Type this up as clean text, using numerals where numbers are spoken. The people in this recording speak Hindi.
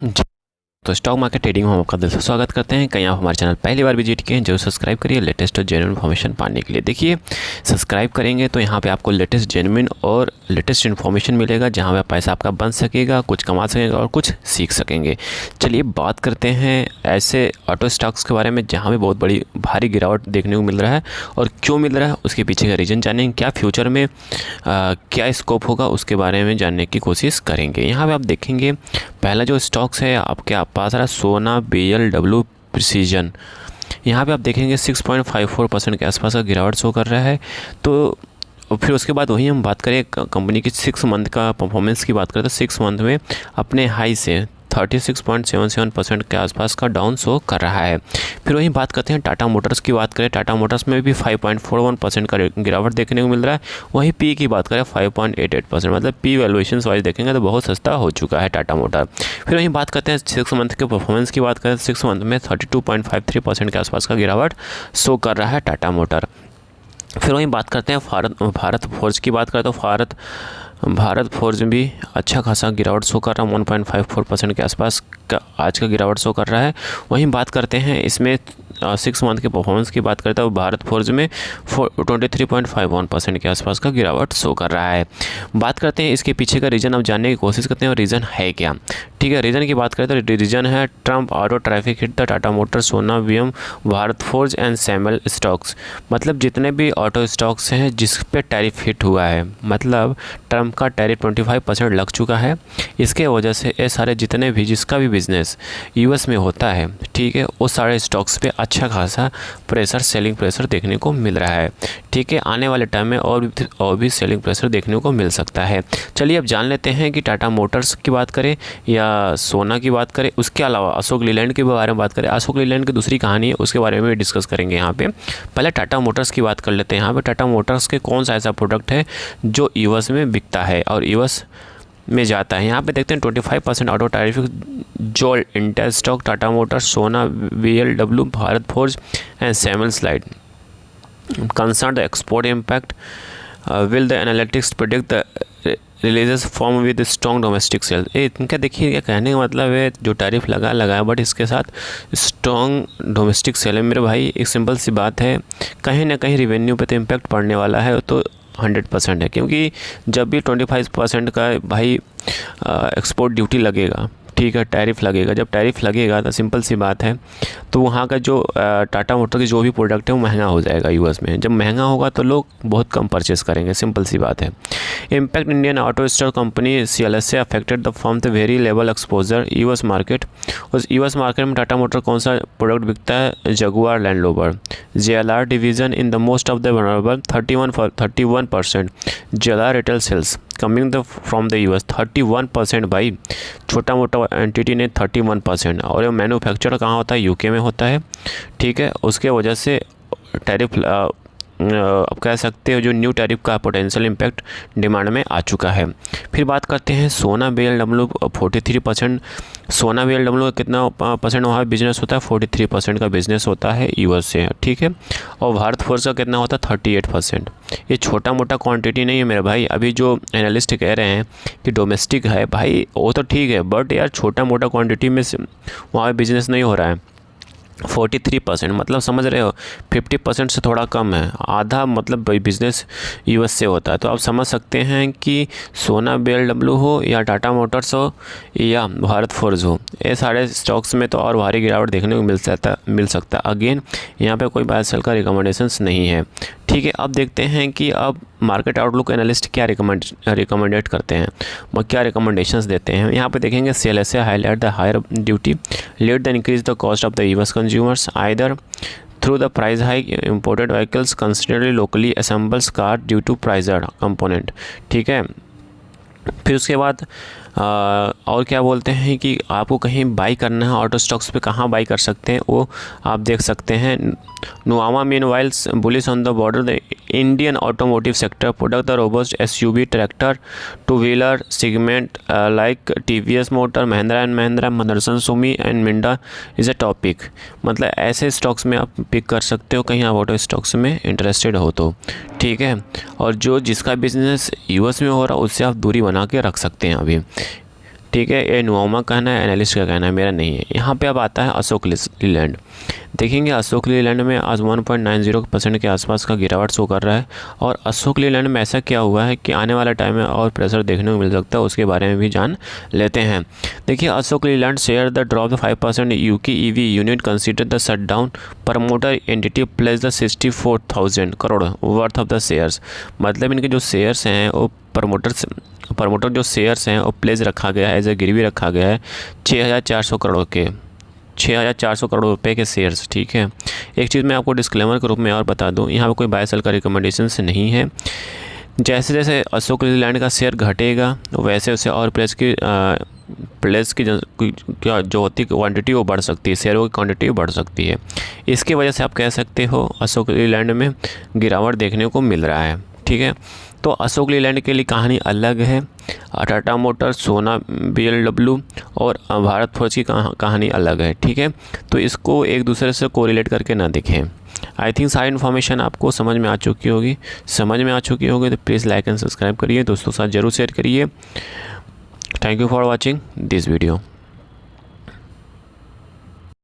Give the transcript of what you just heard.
जी। तो स्टॉक मार्केट ट्रेडिंग में हम आपका दिल से स्वागत करते हैं। कहीं आप हमारे चैनल पहली बार विजिट किए हैं जरूर सब्सक्राइब करिए लेटेस्ट और जेन्युइन इन्फॉर्मेशन पाने के लिए। देखिए, सब्सक्राइब करेंगे तो यहाँ पे आपको लेटेस्ट जेन्युइन और लेटेस्ट इन्फॉर्मेशन मिलेगा, जहाँ पे पैसा आपका बन सकेगा, कुछ कमा सकेगा और कुछ सीख सकेंगे। चलिए बात करते हैं ऐसे ऑटो स्टॉक्स के बारे में जहाँ पे बहुत बड़ी भारी गिरावट देखने को मिल रहा है, और क्यों मिल रहा है उसके पीछे का रीज़न जानेंगे। क्या फ्यूचर में क्या स्कोप होगा उसके बारे में जानने की कोशिश करेंगे। यहाँ पे आप देखेंगे पहला जो स्टॉक्स है आपके पास रहा सोना BLW प्रिसीजन। यहाँ पे आप देखेंगे 6.54% के आसपास का गिरावट शो कर रहा है। तो फिर उसके बाद वही हम बात करें कंपनी की 6 मंथ का परफॉर्मेंस की बात करें तो 6 मंथ में अपने हाई से 36.77% के आसपास का डाउन शो कर रहा है। फिर वहीं बात करते हैं टाटा मोटर्स की बात करें, टाटा मोटर्स में भी 5.41% का गिरावट देखने को मिल रहा है। वहीं पी की बात करें 5.88%, मतलब पी वैल्यूएशन वाइज देखेंगे तो बहुत सस्ता हो चुका है टाटा मोटर। फिर वहीं बात करते हैं 6 मंथ के परफॉर्मेंस की बात करें, 6 मंथ में 32.53% के आसपास का गिरावट शो कर रहा है टाटा मोटर। फिर वहीं बात करते हैं भारत फोर्ज की बात करें तो भारत फोर्ज में भी अच्छा खासा गिरावट शो कर रहा है, 1.54% के आसपास का आज का गिरावट शो कर रहा है। वहीं बात करते हैं इसमें 6 मंथ के परफॉर्मेंस की बात करते हैं तो भारत फोर्ज में 23.51% के आसपास का गिरावट शो कर रहा है। बात करते हैं इसके पीछे का रीज़न अब जानने की कोशिश करते हैं, और रीज़न है क्या। ठीक है, रीज़न की बात करें तो रीज़न है Trump auto traffic hit the Tata motor सोना VM Bharat Forge and सैमल stocks. मतलब जितने भी ऑटो स्टॉक्स हैं जिस पे टैरिफ हिट हुआ है, मतलब ट्रम्प का टैरिफ 25% लग चुका है। इसके वजह से ये सारे जितने भी जिसका भी बिजनेस US में होता है, ठीक है, वो सारे स्टॉक्स पे अच्छा खासा प्रेशर, सेलिंग प्रेशर देखने को मिल रहा है। ठीक है, आने वाले टाइम में और भी सेलिंग प्रेशर देखने को मिल सकता है। चलिए अब जान लेते हैं कि टाटा मोटर्स की बात करें या सोना की बात करें, उसके अलावा अशोक लीलैंड के बारे में बात करें। अशोक लीलैंड की दूसरी कहानी है, उसके बारे में भी डिस्कस करेंगे यहाँ पे। पहले टाटा मोटर्स की बात कर लेते हैं। यहाँ पे टाटा मोटर्स के कौन सा ऐसा प्रोडक्ट है जो US में बिकता है और US में जाता है। यहाँ पे देखते हैं 25% ऑटो टैरिफ जोल Intel stock Tata Motors Sona BLW Bharat Forge and सैमल slide concern the export impact will the analytics predict the releases form with strong domestic sale. इनका देखिए क्या कहने का मतलब है, जो टैरिफ लगा है बट इसके साथ स्ट्रॉन्ग डोमेस्टिक सेल है। मेरे भाई एक सिंपल सी बात है, कहीं ना कहीं रिवेन्यू पे तो इम्पैक्ट पड़ने वाला है, तो 100% है। क्योंकि जब भी 25% का भाई एक्सपोर्ट ड्यूटी लगेगा, ठीक है, टैरिफ लगेगा। जब टैरिफ लगेगा तो सिंपल सी बात है, तो वहाँ का जो टाटा मोटर की जो भी प्रोडक्ट है वो महंगा हो जाएगा US में। जब महंगा होगा तो लोग बहुत कम परचेस करेंगे, सिंपल सी बात है। Impact Indian auto stock company CLSA affected the firm the very level exposure US market. उस US मार्केट में टाटा मोटर कौन सा प्रोडक्ट बिकता है? Jaguar Land Rover JLR division in the most of the vulnerable 31%। JLR retail sales coming the from the US 31%। भाई छोटा मोटा एंटिटी ने 31%, और ये मैन्युफैक्चर कहाँ होता है? UK में होता है। ठीक है, उसके वजह से टैरिफ अब कह सकते हो जो न्यू टैरिफ का पोटेंशियल इम्पैक्ट डिमांड में आ चुका है। फिर बात करते हैं सोना BLW 43%। सोना BLW का कितना परसेंट वहाँ बिजनेस होता है? 43% का बिजनेस होता है US से, ठीक है। और भारत फोर्ज का कितना होता है? 38%। ये छोटा मोटा क्वांटिटी नहीं है मेरे भाई। अभी जो एनालिस्ट कह रहे हैं कि डोमेस्टिक है, भाई वो तो ठीक है, बट यार छोटा मोटा क्वांटिटी में वहाँ बिजनेस नहीं हो रहा है। 43%, मतलब समझ रहे हो, 50% से थोड़ा कम है, आधा मतलब बिजनेस US से होता है। तो आप समझ सकते हैं कि सोना BLW हो या टाटा मोटर्स हो या भारत फोर्ज हो, ये सारे स्टॉक्स में तो और भारी गिरावट देखने को मिल सकता है। अगेन यहाँ पे कोई बाय सेल का रिकमेंडेशंस नहीं है, ठीक है। अब देखते हैं कि अब मार्केट आउटलुक एनालिस्ट क्या रिकमेंडेट करते हैं, वो क्या रिकमेंडेशंस देते हैं। यहाँ पे देखेंगे CLSA highlight the higher duty let the increase the cost of the US consumers either through the price hike imported vehicles considerably locally assembles car due to price component, ठीक है। फिर उसके बाद और क्या बोलते हैं कि आपको कहीं बाई करना है ऑटो स्टॉक्स पे, कहाँ बाई कर सकते हैं वो आप देख सकते हैं। Nuvama meanwhile's bullish on the border the Indian automotive sector product the robust SUV tractor two wheeler segment like TVS motor Mahindra and Mahindra Motherson Sumi and Minda is a topic. मतलब ऐसे स्टॉक्स में आप पिक कर सकते हो कहीं आप ऑटो स्टॉक्स में इंटरेस्टेड हो तो, ठीक है। और जो जिसका बिजनेस US में हो रहा है उससे आप दूरी बना के रख सकते हैं अभी। ठीक है, ये नुआमा का कहना है, एनालिस्ट का कहना है, मेरा नहीं है। यहाँ पे अब आता है अशोक लीलैंड। देखेंगे अशोक लीलैंड में आज 1.90% के आसपास का गिरावट शो कर रहा है। और अशोक लीलैंड में ऐसा क्या हुआ है कि आने वाला टाइम में और प्रेशर देखने को मिल सकता है, उसके बारे में भी जान लेते हैं। देखिए Ashok Leyland share the drop 5% UK EV unit consider the shutdown, promoter entity place the 64,000 crore worth of the shares. मतलब इनके जो शेयर्स हैं वो प्रमोटर जो शेयर्स हैं वो प्लेस रखा गया है, एज ए गिरवी रखा गया है 6,400 करोड़ के 6,400 करोड़ रुपए के शेयर्स। ठीक है, एक चीज़ मैं आपको डिस्क्लेमर के रूप में और बता दूं, यहाँ पे कोई बाय सेल का रिकमेंडेशन से नहीं है। जैसे जैसे अशोक लीलैंड का शेयर घटेगा वैसे वैसे और प्लेस की जो होती क्वांटिटी वो बढ़ सकती है, शेयरों की क्वांटिटी बढ़ सकती है। इसकी वजह से आप कह सकते हो अशोक लीलैंड में गिरावट देखने को मिल रहा है। ठीक है, तो अशोक लीलैंड के लिए कहानी अलग है। टाटा मोटर्स, सोना, BLW और भारत फोर्ज की कहानी अलग है। ठीक है, तो इसको एक दूसरे से कोरिलेट करके ना देखें। आई थिंक सारी इन्फॉर्मेशन आपको समझ में आ चुकी होगी। तो प्लीज़ लाइक एंड सब्सक्राइब करिए, दोस्तों के साथ जरूर शेयर करिए। Thank you for watching this video.